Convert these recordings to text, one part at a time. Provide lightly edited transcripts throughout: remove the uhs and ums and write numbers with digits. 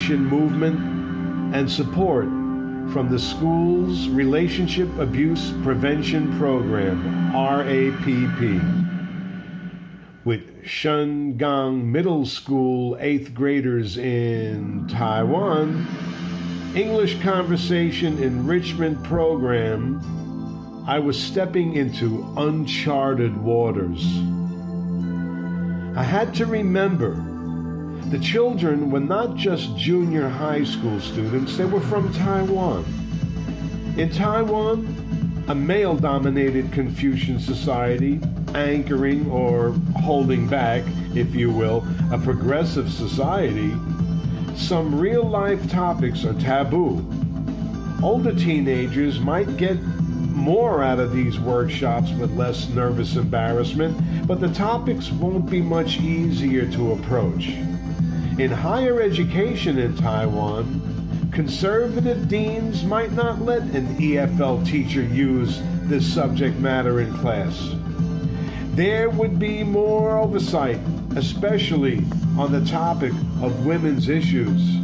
education movement and support from the school's Relationship Abuse Prevention Program, RAPP, with Shungang Middle School 8th graders in Taiwan, English Conversation Enrichment Program, I was stepping into uncharted waters. I had to remember the children were not just junior high school students, they were from Taiwan. In Taiwan, a male-dominated Confucian society, anchoring or holding back, if you will, a progressive society, some real-life topics are taboo. Older teenagers might get more out of these workshops with less nervous embarrassment, but the topics won't be much easier to approach. In higher education in Taiwan, conservative deans might not let an EFL teacher use this subject matter in class. There would be more oversight, especially on the topic of women's issues.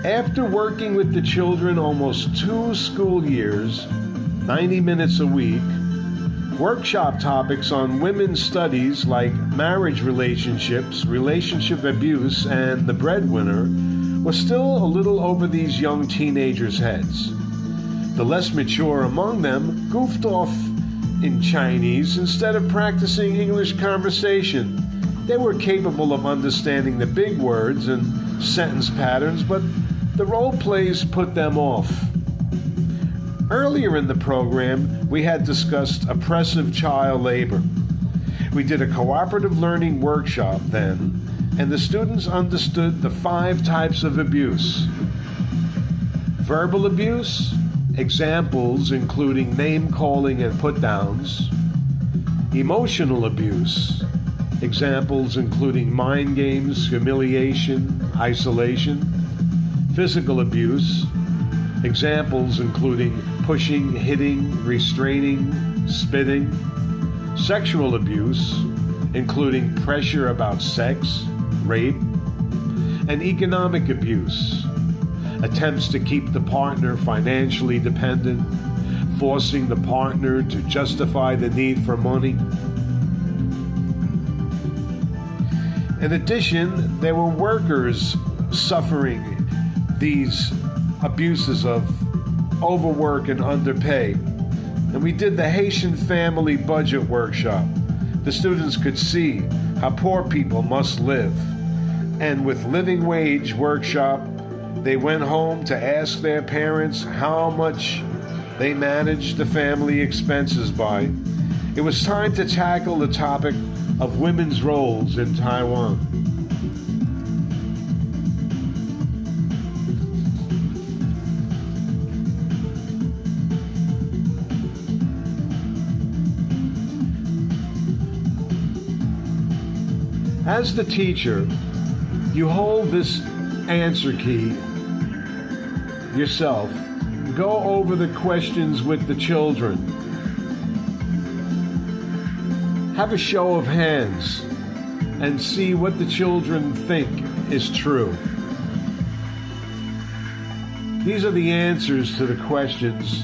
After working with the children almost 2 school years, 90 minutes a week, workshop topics on women's studies like marriage relationships, relationship abuse, and the breadwinner was still a little over these young teenagers' heads. The less mature among them goofed off in Chinese instead of practicing English conversation. They were capable of understanding the big words and sentence patterns, but the role plays put them off. Earlier in the program, we had discussed oppressive child labor. We did a cooperative learning workshop then, and the students understood the 5 types of abuse. Verbal abuse, examples including name-calling and put-downs. Emotional abuse, examples including mind games, humiliation, isolation. Physical abuse, examples including pushing, hitting, restraining, spitting. Sexual abuse, including pressure about sex, rape. And economic abuse, attempts to keep the partner financially dependent, forcing the partner to justify the need for money. In addition, there were workers suffering these abuses of overwork and underpay. And we did the Haitian Family Budget Workshop. The students could see how poor people must live. And with Living Wage Workshop, they went home to ask their parents how much they managed the family expenses by. It was time to tackle the topic of women's roles in Taiwan. As the teacher, you hold this answer key yourself. Go over the questions with the children. Have a show of hands and see what the children think is true. These are the answers to the questions